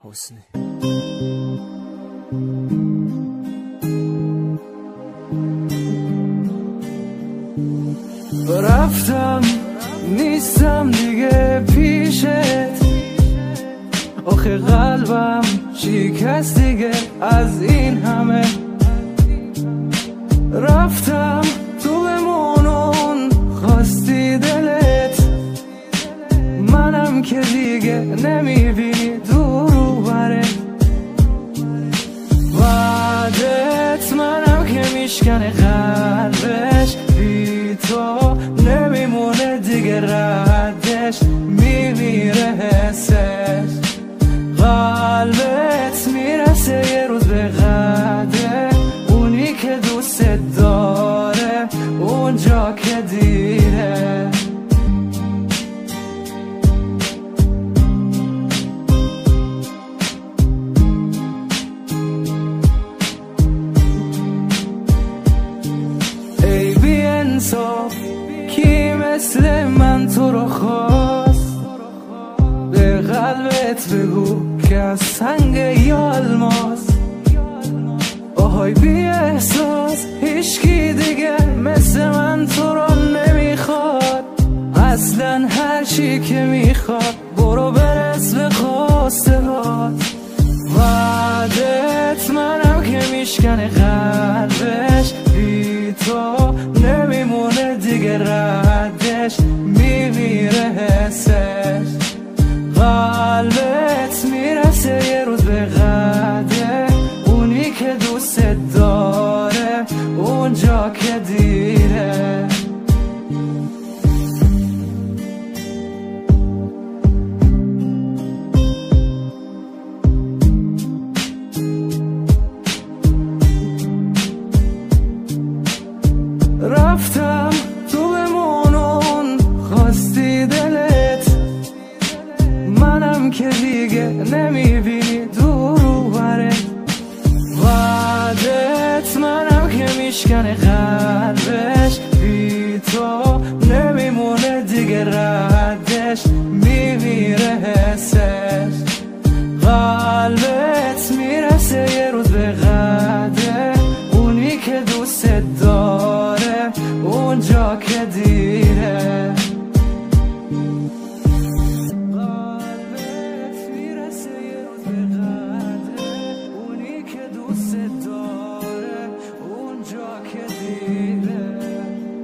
حسنی. رفتم نیستم دیگه پیشت، آخه قلبم شکست دیگه از این همه. رفتم تو بمونون خواستی دلت، منم که دیگه نمیبینی دور بره. وعدت منم که میشکنه قلبش، بی تو نمیمونه دیگه ردش، میمیره حسش. قلبت میرسه یه روز به قده، اونی که دوست داره اونجا که دیره. ای بی انصاف کی مثل من تو رو خواست، به قلبت بگو که از سنگ یا الماس. آهای بی احساس هیچکی دیگه مثل من تو رو نمیخواد، اصلا هر چی که میخواد برو برس به خواسته هات. وعدت منم که میشکنه قلبش، بی تو نمیمونه دیگه ردش، میمیره حسش. قلبت میرسه یه روز به قده، اونی که دوست داره اونجا که دیره. رفتم تو بمونون خواستی دلت، منم که دیگه نمیبینی دور بره. وعدت منم که میشکنه قلبش، بی تو نمیمونه دیگه ردش، میمیره حسش.